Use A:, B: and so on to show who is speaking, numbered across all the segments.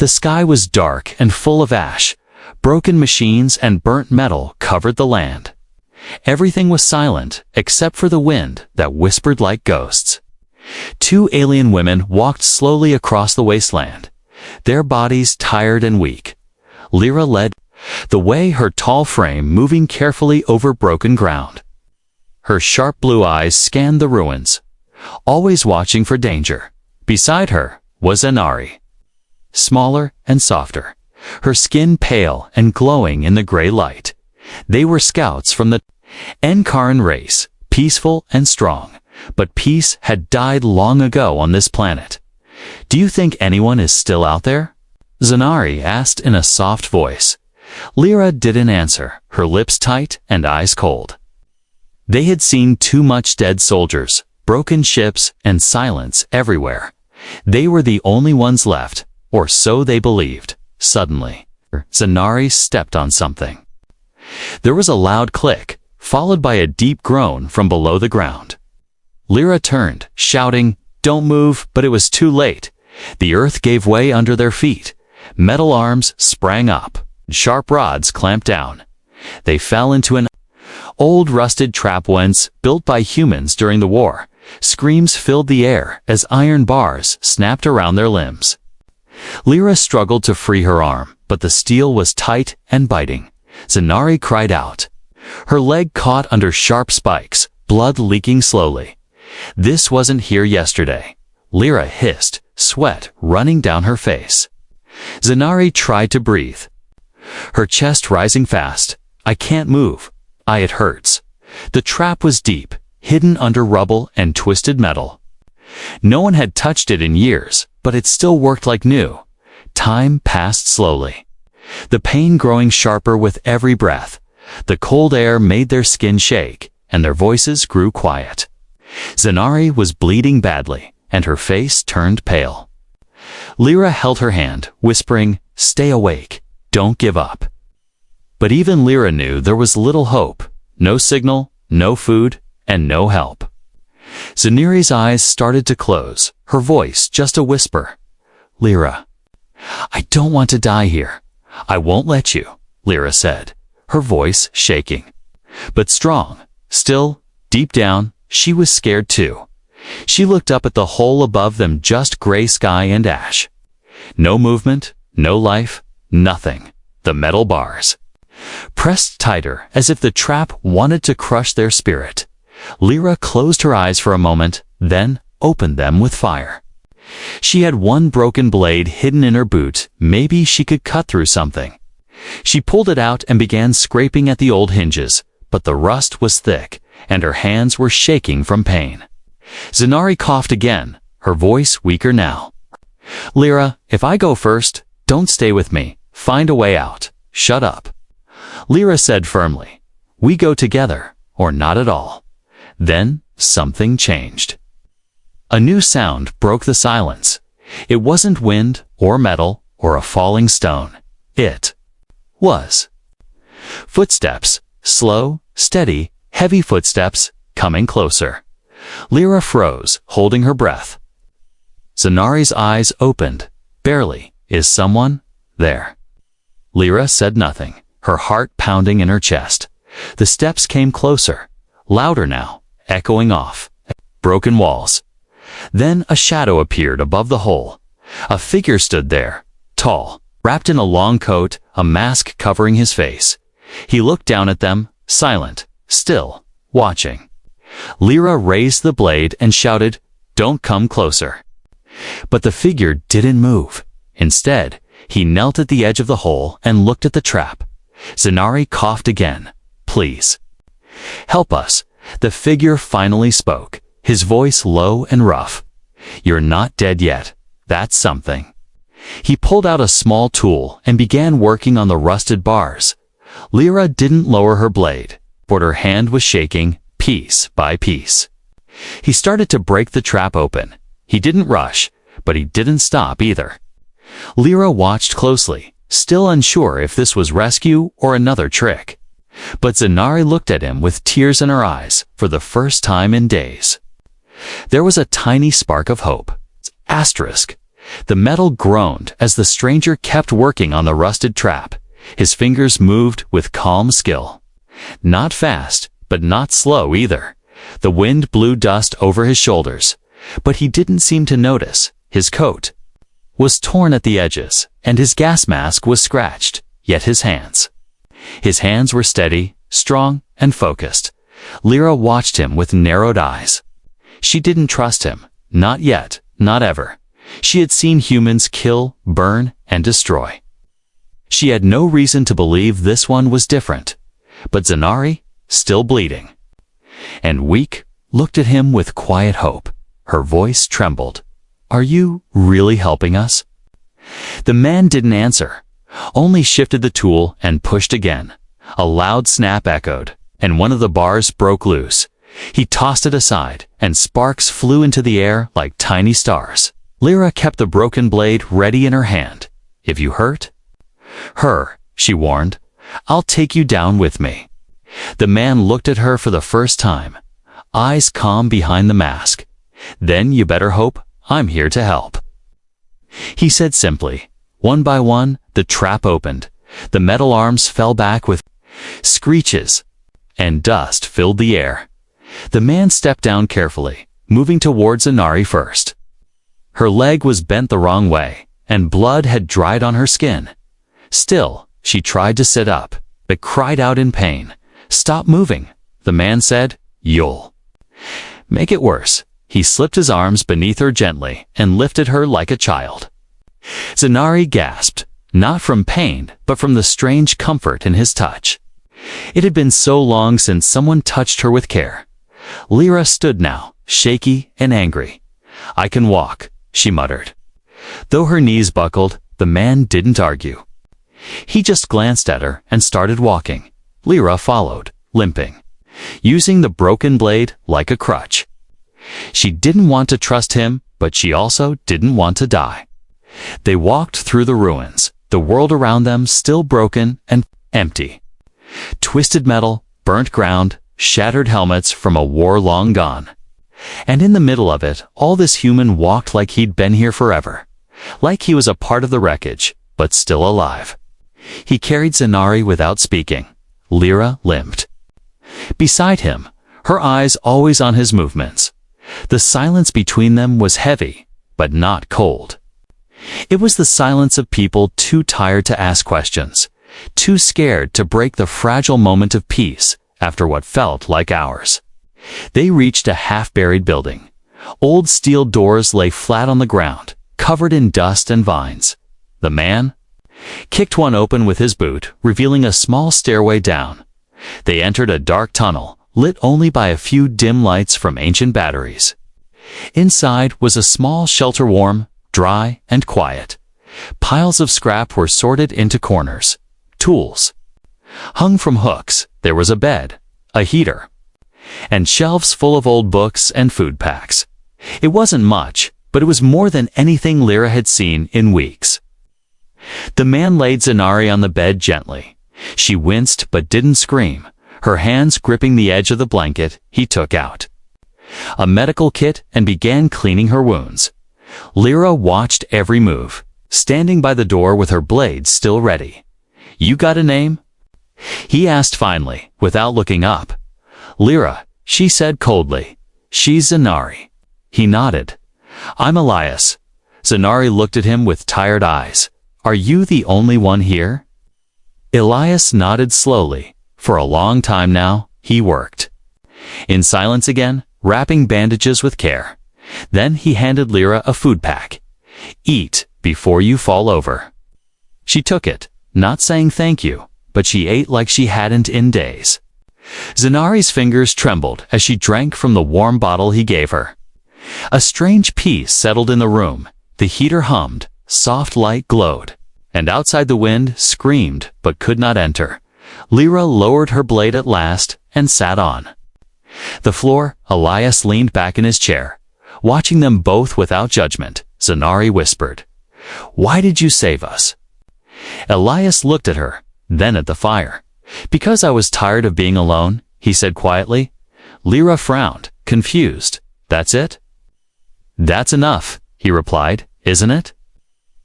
A: The sky was dark and full of ash. Broken machines and burnt metal covered the land. Everything was silent except for the wind that whispered like ghosts. Two alien women walked slowly across the wasteland, their bodies tired and weak. Lyra led the way, her tall frame moving carefully over broken ground. Her sharp blue eyes scanned the ruins, always watching for danger. Beside her was Inari, smaller and softer, her skin pale and glowing in the gray light. They were scouts from the Enkaran race, peaceful and strong, but peace had died long ago on this planet. "Do you think anyone is still out there?" Zanari asked in a soft voice. Lyra didn't answer, her lips tight and eyes cold. They had seen too much dead soldiers, broken ships, and silence everywhere. They were the only ones left, or so they believed. Suddenly, Zanari stepped on something. There was a loud click, followed by a deep groan from below the ground. Lyra turned, shouting, "Don't move," but it was too late. The earth gave way under their feet. Metal arms sprang up. Sharp rods clamped down. They fell into an old rusted trap once built by humans during the war. Screams filled the air as iron bars snapped around their limbs. Lyra struggled to free her arm, but the steel was tight and biting. Zanari cried out. Her leg caught under sharp spikes, blood leaking slowly. "This wasn't here yesterday," Lyra hissed, sweat running down her face. Zanari tried to breathe, her chest rising fast. "I can't move. It hurts." The trap was deep, hidden under rubble and twisted metal. No one had touched it in years, but it still worked like new. Time passed slowly, the pain growing sharper with every breath. The cold air made their skin shake, and their voices grew quiet. Zanari was bleeding badly, and her face turned pale. Lyra held her hand, whispering, "Stay awake. Don't give up." But even Lyra knew there was little hope. No signal, no food, and no help. Zanari's eyes started to close, her voice just a whisper. "Lyra, I don't want to die here." "I won't let you," Lyra said, her voice shaking, but strong. Still, deep down, she was scared too. She looked up at the hole above them, just gray sky and ash. No movement, no life, nothing. The metal bars pressed tighter as if the trap wanted to crush their spirit. Lyra closed her eyes for a moment, then opened them with fire. She had one broken blade hidden in her boot. Maybe she could cut through something. She pulled it out and began scraping at the old hinges, but the rust was thick, and her hands were shaking from pain. Zanari coughed again, her voice weaker now. "Lyra, if I go first, don't stay with me. Find a way out." "Shut up," Lyra said firmly. "We go together, or not at all." Then something changed. A new sound broke the silence. It wasn't wind or metal or a falling stone. It was footsteps, slow, steady, heavy footsteps, coming closer. Lyra froze, holding her breath. Zanari's eyes opened. Barely. "Is someone there?" Lyra said nothing, her heart pounding in her chest. The steps came closer, louder now, echoing off broken walls. Then a shadow appeared above the hole. A figure stood there, tall, wrapped in a long coat, a mask covering his face. He looked down at them, silent, still, watching. Lyra raised the blade and shouted, "Don't come closer." But the figure didn't move. Instead, he knelt at the edge of the hole and looked at the trap. Zanari coughed again. "Please, help us." The figure finally spoke, his voice low and rough. "You're not dead yet. That's something." He pulled out a small tool and began working on the rusted bars. Lyra didn't lower her blade, but her hand was shaking, piece by piece. He started to break the trap open. He didn't rush, but he didn't stop either. Lyra watched closely, still unsure if this was rescue or another trick. But Zanari looked at him with tears in her eyes for the first time in days. There was a tiny spark of hope. Asterisk. The metal groaned as the stranger kept working on the rusted trap. His fingers moved with calm skill. Not fast, but not slow either. The wind blew dust over his shoulders, but he didn't seem to notice. His coat was torn at the edges, and his gas mask was scratched, yet his hands were steady, strong, and focused. Lyra watched him with narrowed eyes. She didn't trust him, not yet, not ever. She had seen humans kill, burn, and destroy. She had no reason to believe this one was different. But Zanari, still bleeding and weak, looked at him with quiet hope. Her voice trembled. "Are you really helping us?" The man didn't answer, only shifted the tool and pushed again. A loud snap echoed, and one of the bars broke loose. He tossed it aside, and sparks flew into the air like tiny stars. Lyra kept the broken blade ready in her hand. "If you hurt her," she warned, "I'll take you down with me." The man looked at her for the first time, eyes calm behind the mask. "Then you better hope I'm here to help," he said simply. One by one, the trap opened. The metal arms fell back with screeches, and dust filled the air. The man stepped down carefully, moving towards Inari first. Her leg was bent the wrong way, and blood had dried on her skin. Still, she tried to sit up, but cried out in pain. "Stop moving," the man said. "You'll make it worse." He slipped his arms beneath her gently and lifted her like a child. Zanari gasped, not from pain, but from the strange comfort in his touch. It had been so long since someone touched her with care. Lyra stood now, shaky and angry. "I can walk," she muttered. Though her knees buckled, the man didn't argue. He just glanced at her and started walking. Lyra followed, limping, using the broken blade like a crutch. She didn't want to trust him, but she also didn't want to die. They walked through the ruins, the world around them still broken and empty. Twisted metal, burnt ground, shattered helmets from a war long gone. And in the middle of it, all this human walked like he'd been here forever. Like he was a part of the wreckage, but still alive. He carried Zanari without speaking. Lyra limped beside him, her eyes always on his movements. The silence between them was heavy, but not cold. It was the silence of people too tired to ask questions, too scared to break the fragile moment of peace after what felt like hours. They reached a half-buried building. Old steel doors lay flat on the ground, covered in dust and vines. The man kicked one open with his boot, revealing a small stairway down. They entered a dark tunnel, lit only by a few dim lights from ancient batteries. Inside was a small shelter, warm, dry, and quiet. Piles of scrap were sorted into corners. Tools hung from hooks. There was a bed, a heater, and shelves full of old books and food packs. It wasn't much, but it was more than anything Lyra had seen in weeks. The man laid Zanari on the bed gently. She winced but didn't scream, her hands gripping the edge of the blanket. He took out a medical kit and began cleaning her wounds. Lyra watched every move, standing by the door with her blade still ready. "You got a name?" he asked finally, without looking up. "Lyra," she said coldly. "She's Zanari." He nodded. "I'm Elias." Zanari looked at him with tired eyes. "Are you the only one here?" Elias nodded slowly. For a long time now, he worked in silence again, wrapping bandages with care. Then he handed Lyra a food pack. "Eat before you fall over." She took it, not saying thank you, but she ate like she hadn't in days. Zanari's fingers trembled as she drank from the warm bottle he gave her. A strange peace settled in the room. The heater hummed, soft light glowed, and outside the wind screamed but could not enter. Lyra lowered her blade at last and sat on the floor. Elias leaned back in his chair, watching them both without judgment. Zanari whispered, "Why did you save us?" Elias looked at her, then at the fire. "Because I was tired of being alone," he said quietly. Lyra frowned, confused. "That's it?" "That's enough," he replied, "isn't it?"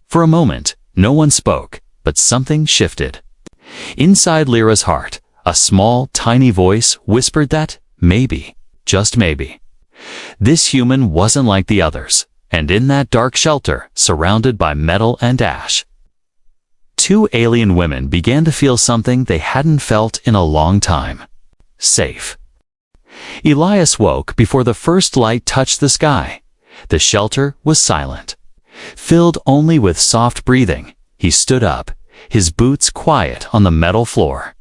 A: For a moment, no one spoke, but something shifted. Inside Lyra's heart, a small, tiny voice whispered that, maybe, just maybe, this human wasn't like the others, and in that dark shelter, surrounded by metal and ash, two alien women began to feel something they hadn't felt in a long time. Safe. Elias woke before the first light touched the sky. The shelter was silent. Filled only with soft breathing, he stood up, his boots quiet on the metal floor.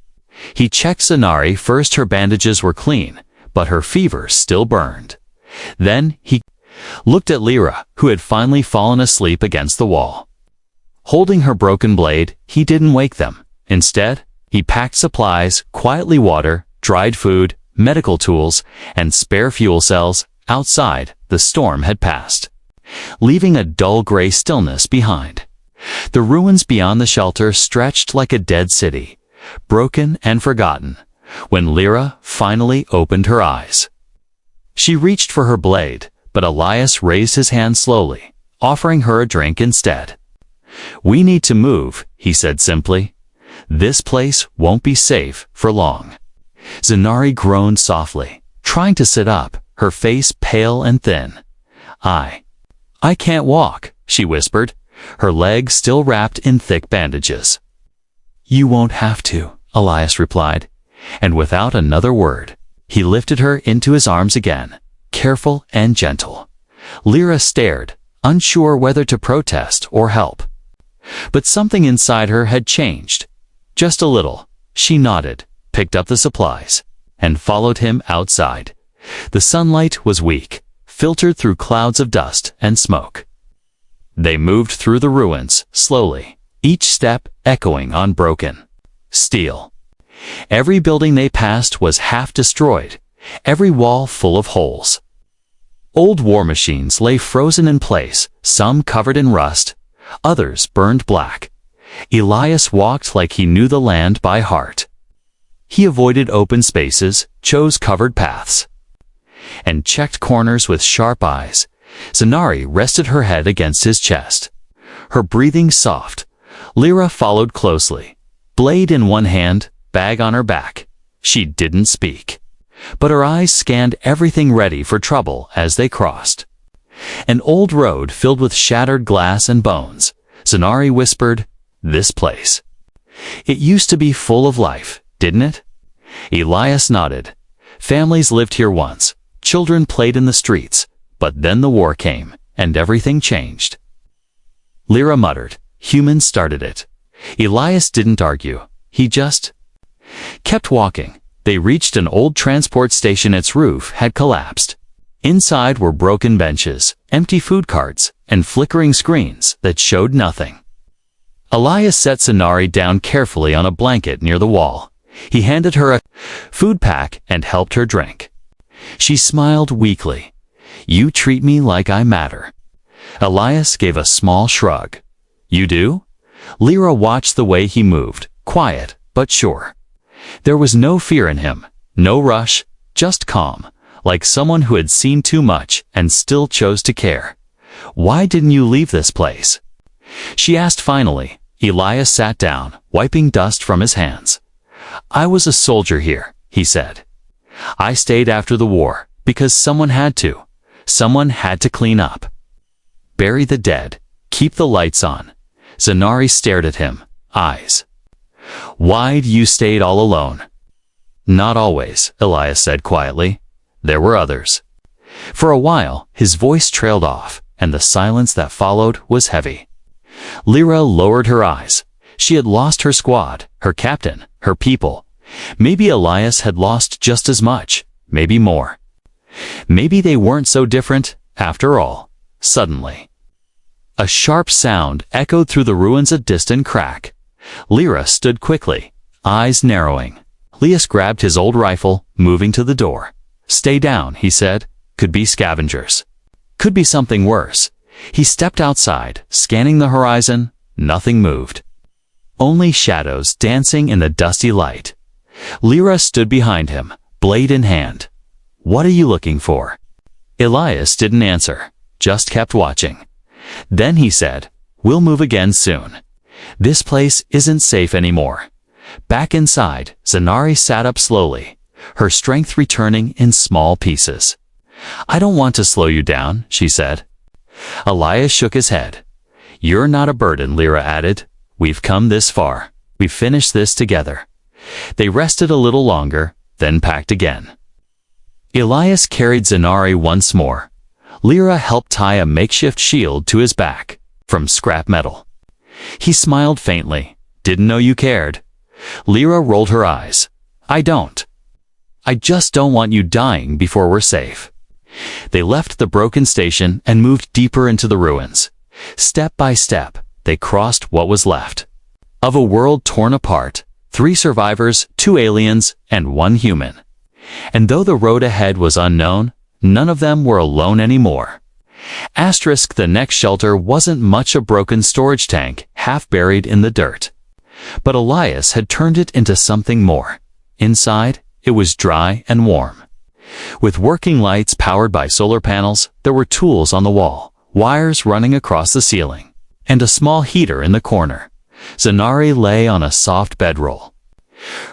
A: He checked Zanari first. Her bandages were clean, but her fever still burned. Then he looked at Lyra, who had finally fallen asleep against the wall. Holding her broken blade, he didn't wake them. Instead, he packed supplies, quietly water, dried food, medical tools, and spare fuel cells. Outside, the storm had passed, leaving a dull gray stillness behind. The ruins beyond the shelter stretched like a dead city, broken and forgotten, when Lyra finally opened her eyes. She reached for her blade, but Elias raised his hand slowly, offering her a drink instead. "We need to move," he said simply. "This place won't be safe for long." Zanari groaned softly, trying to sit up, her face pale and thin. I can't walk," she whispered, her legs still wrapped in thick bandages. "You won't have to," Elias replied, and without another word, he lifted her into his arms again, careful and gentle. Lyra stared, unsure whether to protest or help. But something inside her had changed. Just a little. She nodded, picked up the supplies, and followed him outside. The sunlight was weak, filtered through clouds of dust and smoke. They moved through the ruins, slowly, each step echoing on broken steel. Every building they passed was half destroyed, every wall full of holes. Old war machines lay frozen in place, some covered in rust, others burned black. Elias walked like he knew the land by heart. He avoided open spaces, chose covered paths, and checked corners with sharp eyes. Zanari rested her head against his chest, her breathing soft. Lyra followed closely, blade in one hand, bag on her back. She didn't speak, but her eyes scanned everything, ready for trouble as they crossed. An old road filled with shattered glass and bones. Zanari whispered, "This place. It used to be full of life, didn't it?" Elias nodded. "Families lived here once. Children played in the streets. But then the war came, and everything changed." Lyra muttered, "Humans started it." Elias didn't argue. He just kept walking. They reached an old transport station. Its roof had collapsed. Inside were broken benches, empty food carts, and flickering screens that showed nothing. Elias set Zanari down carefully on a blanket near the wall. He handed her a food pack and helped her drink. She smiled weakly. "You treat me like I matter." Elias gave a small shrug. "You do?" Lyra watched the way he moved, quiet but sure. There was no fear in him, no rush, just calm, like someone who had seen too much and still chose to care. "Why didn't you leave this place?" she asked finally. Elias sat down, wiping dust from his hands. "I was a soldier here," he said. "I stayed after the war, because someone had to. Someone had to clean up. Bury the dead, keep the lights on." Zanari stared at him, eyes. "Why'd you stayed all alone?" "Not always," Elias said quietly. "There were others." For a while, his voice trailed off, and the silence that followed was heavy. Lyra lowered her eyes. She had lost her squad, her captain, her people. Maybe Elias had lost just as much, maybe more. Maybe they weren't so different, after all. Suddenly, a sharp sound echoed through the ruins, a distant crack. Lyra stood quickly, eyes narrowing. Elias grabbed his old rifle, moving to the door. "Stay down," he said. "Could be scavengers. Could be something worse." He stepped outside, scanning the horizon. Nothing moved. Only shadows dancing in the dusty light. Lyra stood behind him, blade in hand. "What are you looking for?" Elias didn't answer, just kept watching. Then he said, We'll move again soon. This place isn't safe anymore. Back inside, Zanari sat up slowly, her strength returning in small pieces. I don't want to slow you down, she said. Elias shook his head. You're not a burden, Lyra added. We've come this far. We've finished this together. They rested a little longer, then packed again. Elias carried Zanari once more. Lyra helped tie a makeshift shield to his back, from scrap metal. He smiled faintly. Didn't know you cared. Lyra rolled her eyes. I don't. I just don't want you dying before we're safe. They left the broken station and moved deeper into the ruins. Step by step, they crossed what was left. Of a world torn apart, 3 survivors, 2 aliens, and 1 human. And though the road ahead was unknown, none of them were alone anymore. Asterisk, the next shelter wasn't much a broken storage tank, half buried in the dirt. But Elias had turned it into something more. Inside, it was dry and warm. With working lights powered by solar panels, there were tools on the wall, wires running across the ceiling, and a small heater in the corner. Zanari lay on a soft bedroll.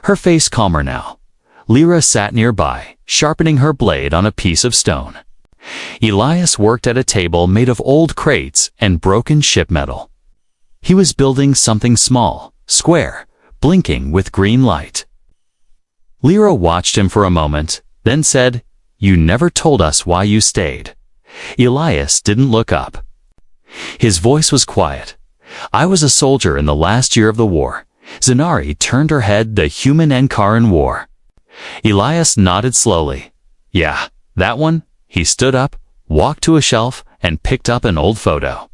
A: Her face calmer now. Lyra sat nearby, sharpening her blade on a piece of stone. Elias worked at a table made of old crates and broken ship metal. He was building something small, square, blinking with green light. Lyra watched him for a moment, then said, You never told us why you stayed. Elias didn't look up. His voice was quiet. I was a soldier in the last year of the war. Zanari turned her head. The human Enkaran war. Elias nodded slowly. Yeah, that one. He stood up, walked to a shelf, and picked up an old photo.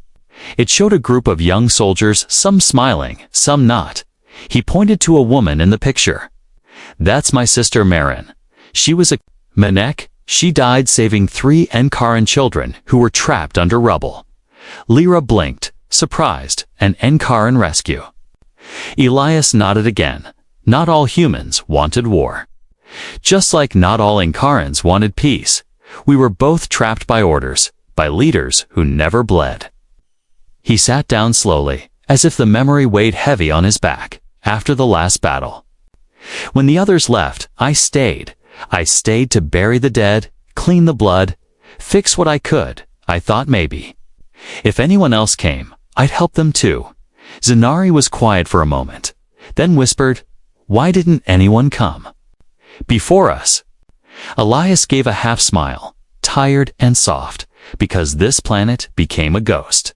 A: It showed a group of young soldiers, some smiling, some not. He pointed to a woman in the picture. That's my sister Marin. She was a Manek. She died saving 3 Enkaran children who were trapped under rubble. Lyra blinked, surprised, an Enkaran rescue. Elias nodded again. Not all humans wanted war. Just like not all Enkarans wanted peace. We were both trapped by orders, by leaders who never bled. He sat down slowly, as if the memory weighed heavy on his back, after the last battle. When the others left, I stayed. I stayed to bury the dead, clean the blood, fix what I could. I thought maybe. If anyone else came, I'd help them too. Zanari was quiet for a moment, then whispered, Why didn't anyone come? Before us. Elias gave a half smile, tired and soft, because this planet became a ghost.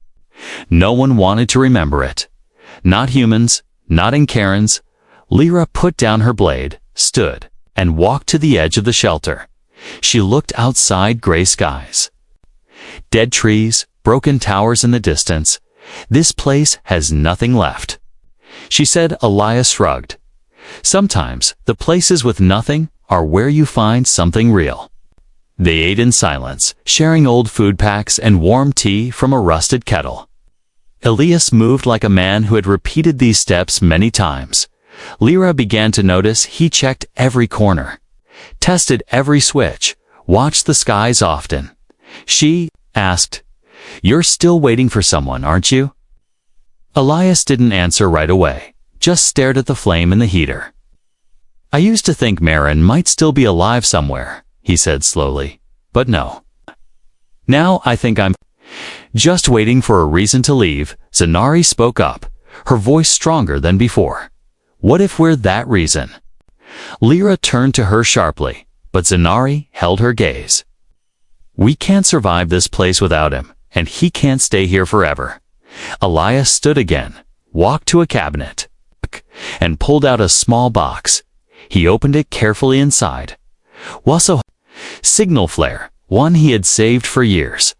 A: No one wanted to remember it. Not humans, not Enkarans. Lyra put down her blade, stood, and walked to the edge of the shelter. She looked outside gray skies. Dead trees, broken towers in the distance. This place has nothing left. She said. Elias shrugged. Sometimes, the places with nothing are where you find something real. They ate in silence, sharing old food packs and warm tea from a rusted kettle. Elias moved like a man who had repeated these steps many times. Lyra began to notice he checked every corner, tested every switch, watched the skies often. She asked, You're still waiting for someone, aren't you? Elias didn't answer right away, just stared at the flame in the heater. I used to think Marin might still be alive somewhere, he said slowly, but no. Now I think I'm just waiting for a reason to leave. Zanari spoke up, her voice stronger than before. What if we're that reason? Lyra turned to her sharply, but Zanari held her gaze. We can't survive this place without him, and he can't stay here forever. Elias stood again, walked to a cabinet, and pulled out a small box. He opened it carefully inside. Was a signal flare, one he had saved for years.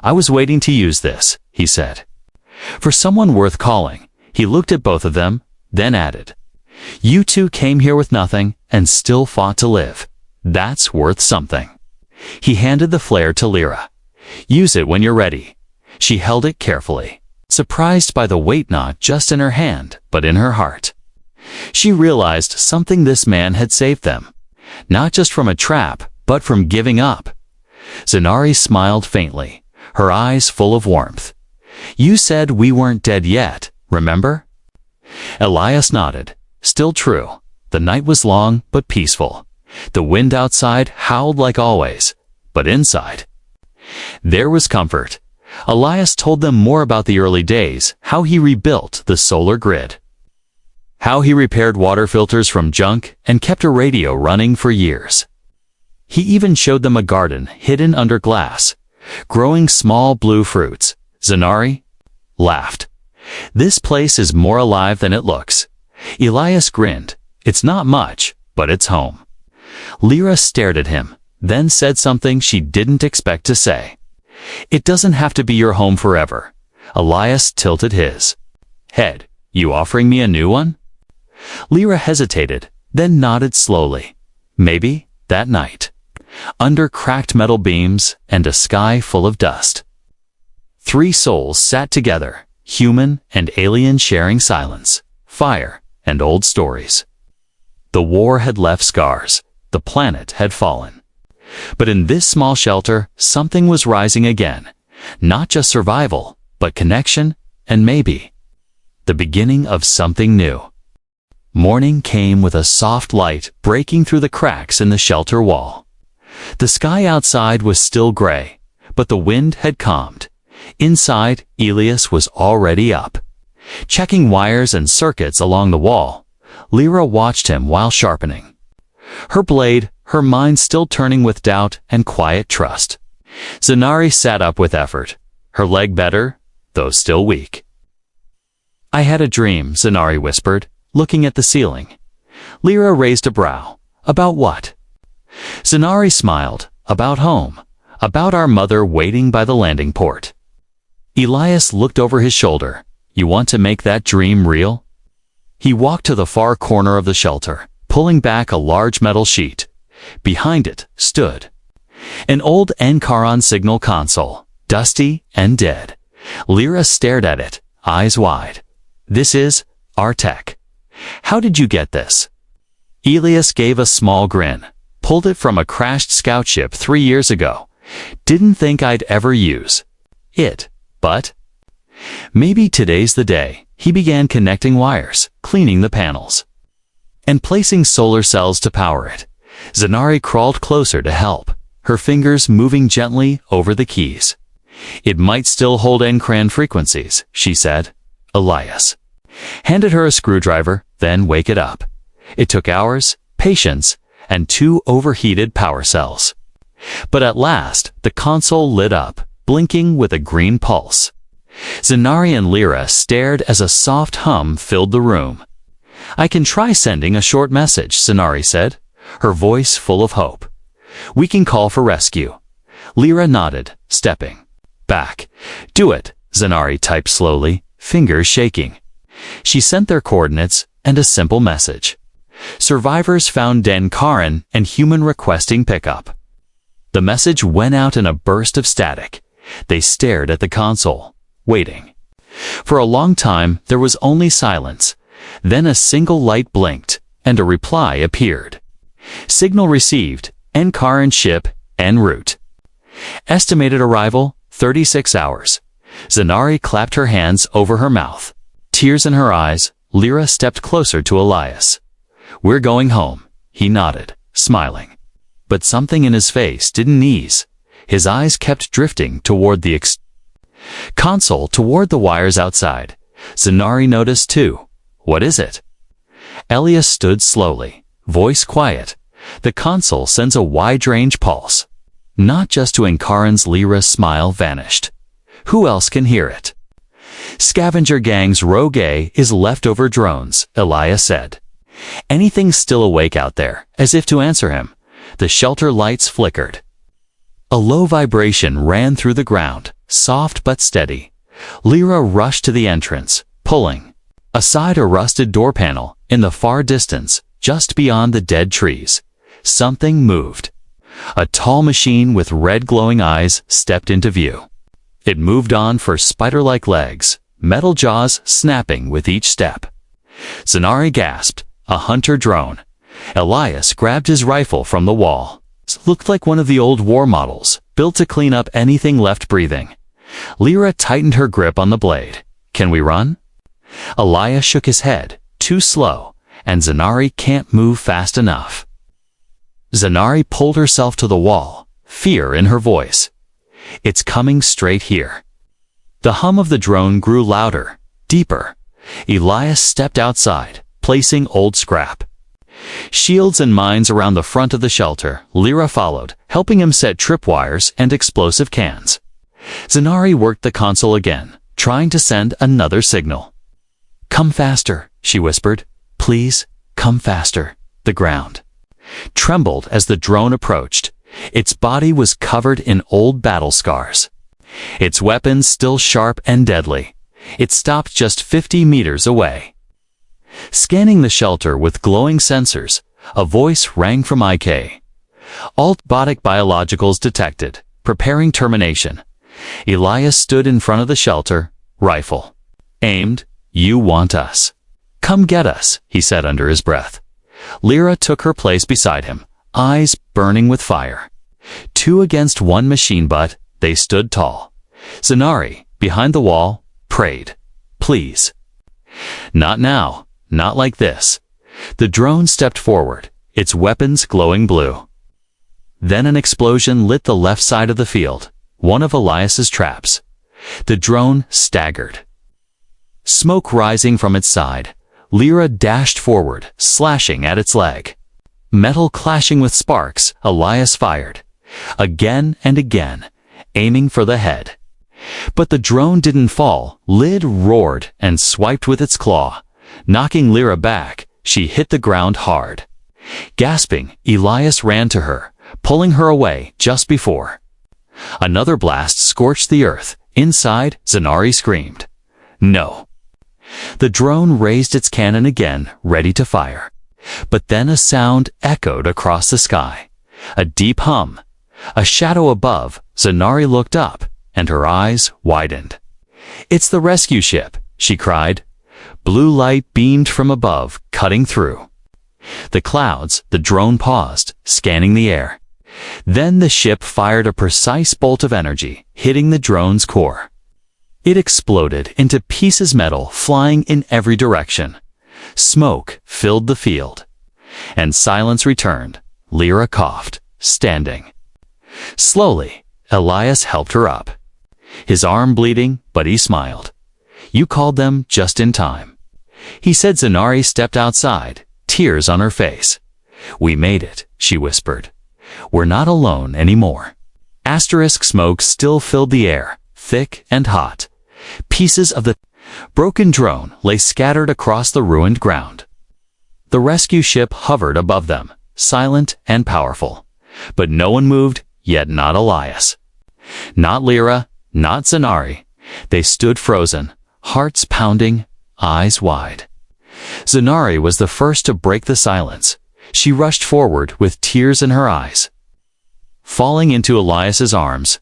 A: I was waiting to use this, he said. For someone worth calling. He looked at both of them, then added, You two came here with nothing and still fought to live. That's worth something. He handed the flare to Lyra. Use it when you're ready. She held it carefully, surprised by the weight not just in her hand, but in her heart. She realized something. This man had saved them, not just from a trap, but from giving up. Zanari smiled faintly, her eyes full of warmth. You said we weren't dead yet, remember? Elias nodded. Still true. The night was long but peaceful. The wind outside howled like always, but inside, there was comfort. Elias told them more about the early days, how he rebuilt the solar grid, how he repaired water filters from junk and kept a radio running for years. He even showed them a garden hidden under glass, growing small blue fruits. Zanari laughed. This place is more alive than it looks. Elias grinned. It's not much, but it's home. Lyra stared at him, then said something she didn't expect to say. It doesn't have to be your home forever. Elias tilted his head. You offering me a new one? Lyra hesitated, then nodded slowly. Maybe that night, under cracked metal beams and a sky full of dust, 3 souls sat together, human and alien, sharing silence, fire, and old stories. The war had left scars. The planet had fallen. But in this small shelter, something was rising again. Not just survival, but connection, and maybe the beginning of something new. Morning came with a soft light breaking through the cracks in the shelter wall. The sky outside was still gray, but the wind had calmed. Inside, Elias was already up, checking wires and circuits along the wall. Lyra watched him while sharpening her blade, her mind still turning with doubt and quiet trust. Zanari sat up with effort, her leg better, though still weak. I had a dream, Zanari whispered, looking at the ceiling. Lyra raised a brow. About what? Zanari smiled. About home. About our mother waiting by the landing port. Elias looked over his shoulder. You want to make that dream real? He walked to the far corner of the shelter, pulling back a large metal sheet. Behind it stood an old Encaron signal console, dusty and dead. Lyra stared at it, eyes wide. This is our tech. How did you get this? Elias gave a small grin. Pulled it from a crashed scout ship 3 years ago. Didn't think I'd ever use it, but maybe today's the day. He began connecting wires, cleaning the panels, and placing solar cells to power it. Zanari crawled closer to help, her fingers moving gently over the keys. It might still hold Encran frequencies, she said. Elias handed her a screwdriver, then wake it up. It took hours, patience, and 2 overheated power cells. But at last, the console lit up, blinking with a green pulse. Zanari and Lyra stared as a soft hum filled the room. I can try sending a short message, Zanari said, her voice full of hope. We can call for rescue. Lyra nodded, stepping back. Do it, Zanari typed slowly, fingers shaking. She sent their coordinates and a simple message. Survivors found Denkaran and human requesting pickup. The message went out in a burst of static. They stared at the console, waiting. For a long time, there was only silence. Then a single light blinked, and a reply appeared. Signal received, Encaran ship, en route. Estimated arrival, 36 hours. Zanari clapped her hands over her mouth. Tears in her eyes, Lyra stepped closer to Elias. We're going home, he nodded, smiling. But something in his face didn't ease. His eyes kept drifting toward the console, toward the wires outside. Zanari noticed too. What is it? Elias stood slowly, voice quiet. The console sends a wide-range pulse. Not just to Encaran's. Lyra's smile vanished. Who else can hear it? Scavenger gang's Rogue A is leftover drones, Elias said. Anything still awake out there, as if to answer him. The shelter lights flickered. A low vibration ran through the ground, soft but steady. Lyra rushed to the entrance, pulling aside a rusted door panel. In the far distance, just beyond the dead trees, something moved. A tall machine with red glowing eyes stepped into view. It moved on for spider-like legs, metal jaws snapping with each step. Zanari gasped. A hunter drone. Elias grabbed his rifle from the wall. It looked like one of the old war models, built to clean up anything left breathing. Lyra tightened her grip on the blade. Can we run? Elias shook his head. Too slow, and Zanari can't move fast enough. Zanari pulled herself to the wall, fear in her voice. It's coming straight here. The hum of the drone grew louder, deeper. Elias stepped outside, placing old scrap. Shields and mines around the front of the shelter. Lyra followed, helping him set tripwires and explosive cans. Zanari worked the console again, trying to send another signal. Come faster, she whispered. Please, come faster. The ground trembled as the drone approached. Its body was covered in old battle scars. Its weapons still sharp and deadly. It stopped just 50 meters away. Scanning the shelter with glowing sensors, a voice rang from IK. Alt-biotic biologicals detected, preparing termination. Elias stood in front of the shelter, rifle aimed. You want us. Come get us, he said under his breath. Lyra took her place beside him, eyes burning with fire. 2 against 1 machine, but they stood tall. Zanari, behind the wall, prayed. Please. Not now, not like this. The drone stepped forward, its weapons glowing blue. Then an explosion lit the left side of the field, one of Elias's traps. The drone staggered. Smoke rising from its side, Lyra dashed forward, slashing at its leg. Metal clashing with sparks, Elias fired. Again and again, aiming for the head. But the drone didn't fall. Lid roared and swiped with its claw. Knocking Lyra back, she hit the ground hard. Gasping, Elias ran to her, pulling her away just before. Another blast scorched the earth. Inside, Zanari screamed. No. The drone raised its cannon again, ready to fire. But then a sound echoed across the sky. A deep hum. A shadow above. Zanari looked up, and her eyes widened. It's the rescue ship, she cried. Blue light beamed from above, cutting through the clouds. The drone paused, scanning the air. Then the ship fired a precise bolt of energy, hitting the drone's core. It exploded into pieces, metal flying in every direction. Smoke filled the field. And silence returned. Lyra coughed, standing. Slowly, Elias helped her up. His arm bleeding, but he smiled. You called them just in time. He said. Zanari stepped outside, tears on her face. We made it, she whispered. We're not alone anymore. Asterisk smoke still filled the air, thick and hot. Pieces of the broken drone lay scattered across the ruined ground. The rescue ship hovered above them, silent and powerful. But no one moved, yet not Elias. Not Lyra, not Zanari. They stood frozen, hearts pounding, eyes wide. Zanari was the first to break the silence. She rushed forward with tears in her eyes. Falling into Elias's arms.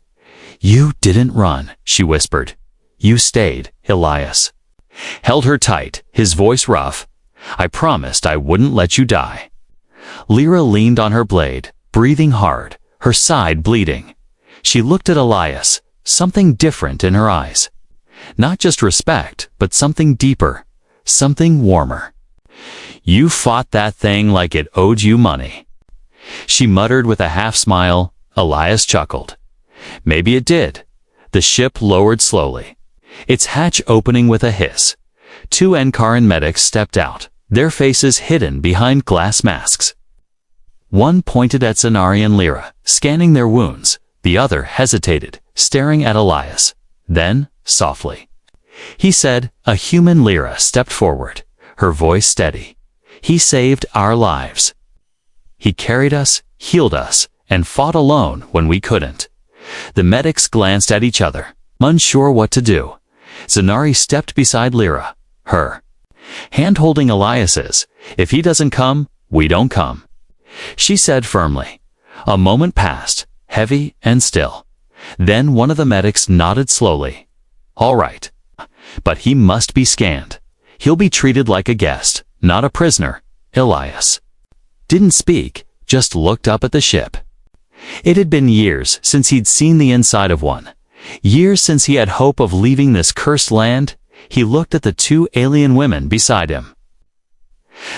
A: You didn't run, she whispered. You stayed, Elias. Held her tight, his voice rough. I promised I wouldn't let you die. Lyra leaned on her blade, breathing hard, her side bleeding. She looked at Elias, something different in her eyes. Not just respect, but something deeper, something warmer. You fought that thing like it owed you money. She muttered with a half smile. Elias chuckled. Maybe it did. The ship lowered slowly, its hatch opening with a hiss. 2 Enkaran medics stepped out, their faces hidden behind glass masks. One pointed at Zanari and Lyra, scanning their wounds. The other hesitated, staring at Elias. Then, softly, he said. A human. Lyra stepped forward, her voice steady. He saved our lives. He carried us, healed us, and fought alone when we couldn't. The medics glanced at each other, unsure what to do. Zanari stepped beside Lyra, her hand holding Elias's. If he doesn't come, we don't come, she said firmly. A moment passed, heavy and still. Then one of the medics nodded slowly. All right. But he must be scanned. He'll be treated like a guest, not a prisoner. Elias didn't speak, just looked up at the ship. It had been years since he'd seen the inside of one. Years since he had hope of leaving this cursed land, he looked at the two alien women beside him.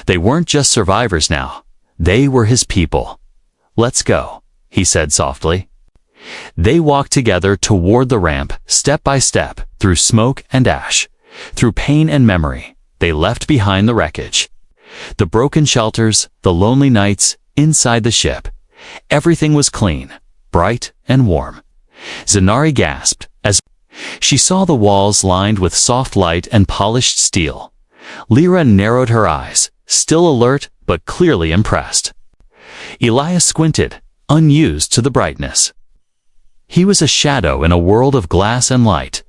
A: They weren't just survivors now. They were his people. "Let's go," he said softly. They walked together toward the ramp, step by step, through smoke and ash, through pain and memory. They left behind the wreckage. The broken shelters, the lonely nights, inside the ship. Everything was clean, bright, and warm. Zanari gasped as she saw the walls lined with soft light and polished steel. Lyra narrowed her eyes, still alert but clearly impressed. Elias squinted, unused to the brightness. He was a shadow in a world of glass and light.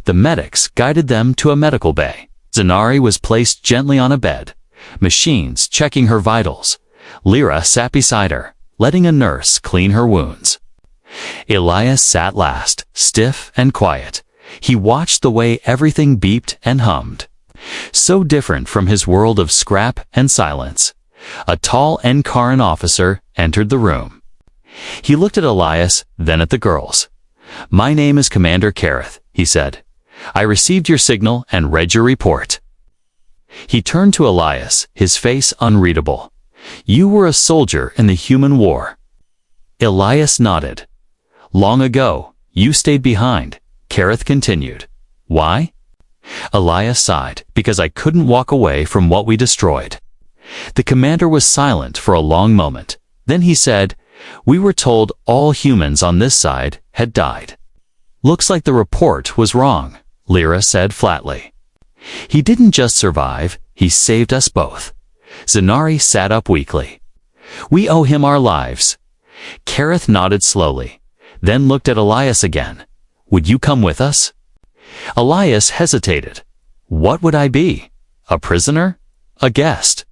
A: The medics guided them to a medical bay. Zanari was placed gently on a bed, machines checking her vitals. Lyra sat beside her, letting a nurse clean her wounds. Elias sat last, stiff and quiet. He watched the way everything beeped and hummed. So different from his world of scrap and silence. A tall Encaran officer entered the room. He looked at Elias, then at the girls. "My name is Commander Kareth," he said. "I received your signal and read your report." He turned to Elias, his face unreadable. "You were a soldier in the human war." Elias nodded. "Long ago, you stayed behind," Kareth continued. "Why?" Elias sighed. "Because I couldn't walk away from what we destroyed." The commander was silent for a long moment. Then he said, "We were told all humans on this side had died." "Looks like the report was wrong," Lyra said flatly. "He didn't just survive, he saved us both." Zanari sat up weakly. "We owe him our lives." Kareth nodded slowly, then looked at Elias again. "Would you come with us?" Elias hesitated. "What would I be? A prisoner? A guest?"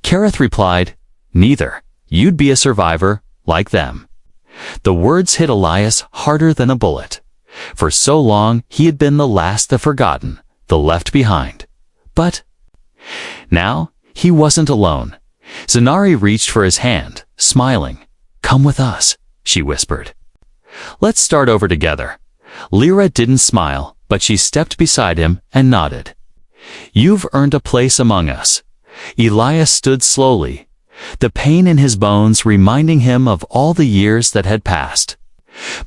A: Kareth replied, "Neither. You'd be a survivor, like them." The words hit Elias harder than a bullet. For so long, he had been the last, the forgotten, the left behind. But now, he wasn't alone. Zanari reached for his hand, smiling. "Come with us," she whispered. "Let's start over together." Lyra didn't smile, but she stepped beside him and nodded. "You've earned a place among us." Elias stood slowly, the pain in his bones reminding him of all the years that had passed.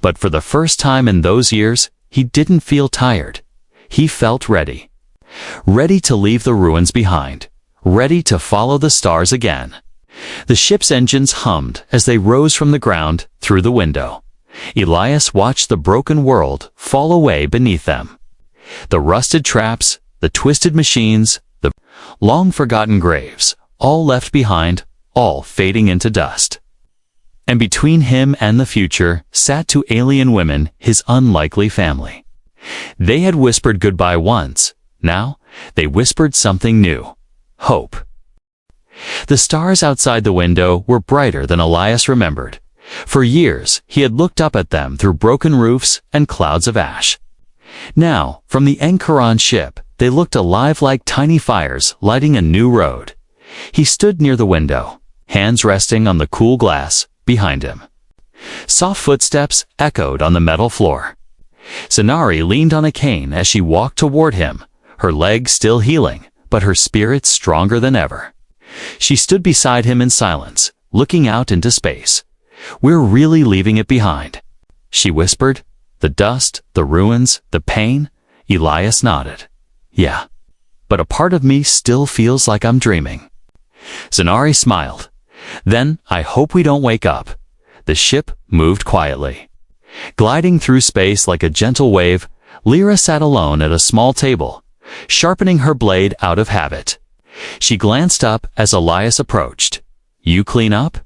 A: But for the first time in those years, he didn't feel tired. He felt ready. Ready to leave the ruins behind. Ready to follow the stars again. The ship's engines hummed as they rose from the ground through the window. Elias watched the broken world fall away beneath them. The rusted traps, the twisted machines, the long-forgotten graves, all left behind, all fading into dust. And between him and the future sat two alien women, his unlikely family. They had whispered goodbye once. Now, they whispered something new. Hope. The stars outside the window were brighter than Elias remembered. For years, he had looked up at them through broken roofs and clouds of ash. Now, from the Encaran ship, they looked alive like tiny fires lighting a new road. He stood near the window, hands resting on the cool glass behind him. Soft footsteps echoed on the metal floor. Zanari leaned on a cane as she walked toward him, her legs still healing, but her spirit stronger than ever. She stood beside him in silence, looking out into space. "We're really leaving it behind," she whispered. "The dust, the ruins, the pain." Elias nodded. "Yeah, but a part of me still feels like I'm dreaming." Zanari smiled. "Then I hope we don't wake up." The ship moved quietly. Gliding through space like a gentle wave, Lyra sat alone at a small table, sharpening her blade out of habit. She glanced up as Elias approached. "You clean up?"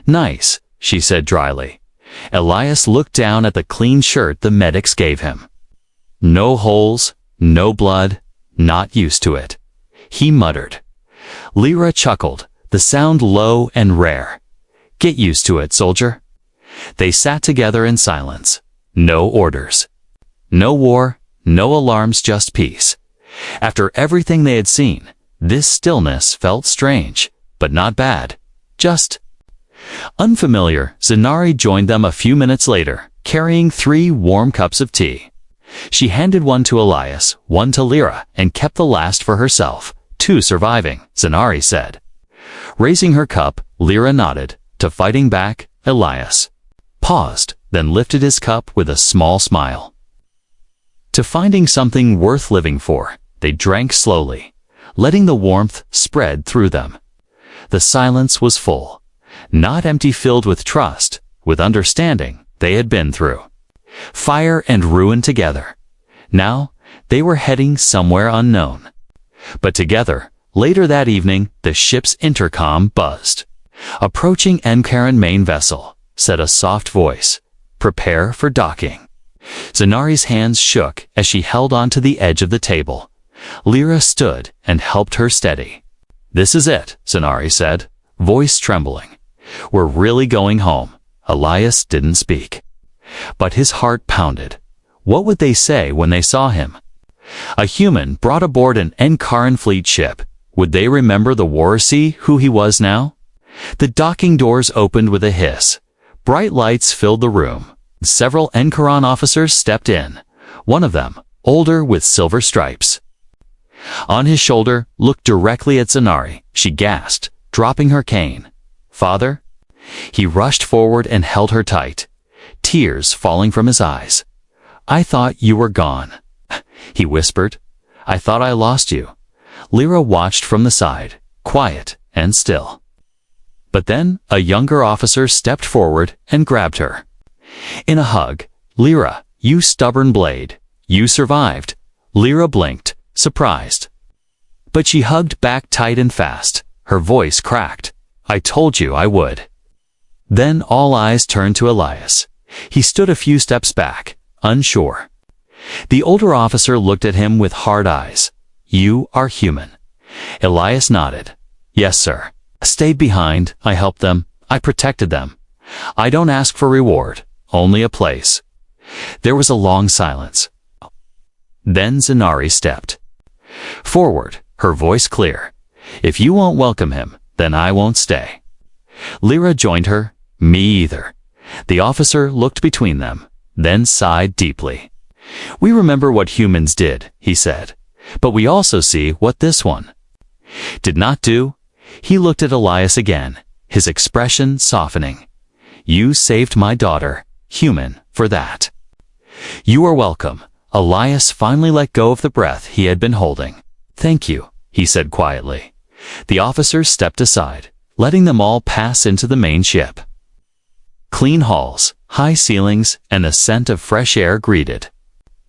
A: "Nice," she said dryly. Elias looked down at the clean shirt the medics gave him. "No holes, no blood, not used to it," he muttered. Lyra chuckled, the sound low and rare. "Get used to it, soldier." They sat together in silence. No orders. No war, no alarms, just peace. After everything they had seen, this stillness felt strange, but not bad. Just unfamiliar. Zanari joined them a few minutes later, carrying 3 warm cups of tea. She handed one to Elias, one to Lyra, and kept the last for herself. 2 surviving, Zanari said. Raising her cup, Lyra nodded. To fighting back, Elias paused, then lifted his cup with a small smile. To finding something worth living for, they drank slowly, letting the warmth spread through them. The silence was full, not empty, filled with trust, with understanding they had been through fire and ruin together. Now, they were heading somewhere unknown. But together, later that evening, the ship's intercom buzzed. Approaching Encaran main vessel, said a soft voice. Prepare for docking. Zanari's hands shook as she held onto the edge of the table. Lyra stood and helped her steady. This is it, Zanari said, voice trembling. We're really going home. Elias didn't speak, but his heart pounded. What would they say when they saw him? A human brought aboard an Encaran fleet ship. Would they remember the Warasi, who he was now? The docking doors opened with a hiss. Bright lights filled the room. Several Encaran officers stepped in. One of them, older with silver stripes on his shoulder, looked directly at Zanari. She gasped, dropping her cane. Father? He rushed forward and held her tight, tears falling from his eyes. I thought you were gone, he whispered. I thought I lost you. Lyra watched from the side, quiet and still. But then a younger officer stepped forward and grabbed her. In a hug, Lyra, you stubborn blade, you survived. Lyra blinked, surprised. But she hugged back tight and fast. Her voice cracked. I told you I would. Then all eyes turned to Elias. He stood a few steps back, unsure. The older officer looked at him with hard eyes. You are human. Elias nodded. Yes, sir. I stayed behind, I helped them, I protected them. I don't ask for reward, only a place. There was a long silence. Then Zanari stepped forward, her voice clear. If you won't welcome him, then I won't stay. Lyra joined her. Me either. The officer looked between them, then sighed deeply. We remember what humans did, he said, but we also see what this one did not do. He looked at Elias again, his expression softening. You saved my daughter, human, for that. You are welcome. Elias finally let go of the breath he had been holding. Thank you, he said quietly. The officers stepped aside, letting them all pass into the main ship. Clean halls, high ceilings, and the scent of fresh air greeted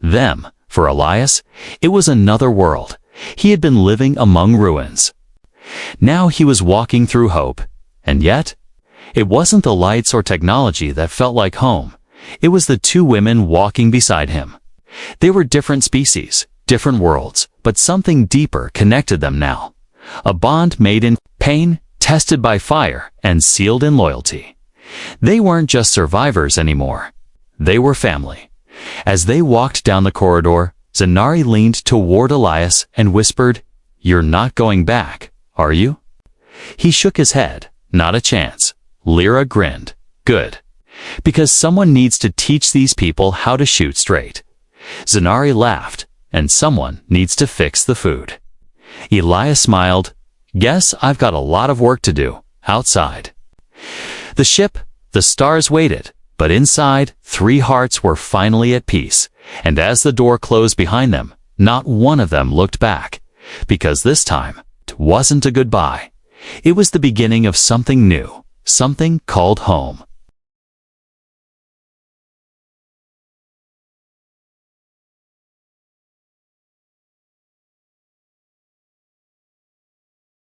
A: them. For Elias, it was another world. He had been living among ruins. Now he was walking through hope, and yet, it wasn't the lights or technology that felt like home. It was the 2 women walking beside him. They were different species, different worlds, but something deeper connected them now. A bond made in pain, tested by fire, and sealed in loyalty. They weren't just survivors anymore. They were family. As they walked down the corridor, Zanari leaned toward Elias and whispered, You're not going back, are you? He shook his head. Not a chance. Lyra grinned. Good. Because someone needs to teach these people how to shoot straight. Zanari laughed. And someone needs to fix the food. Elias smiled. Guess I've got a lot of work to do, outside. The ship, the stars waited, but inside, 3 hearts were finally at peace, and as the door closed behind them, not one of them looked back, because this time, it wasn't a goodbye. It was the beginning of something new, something called home.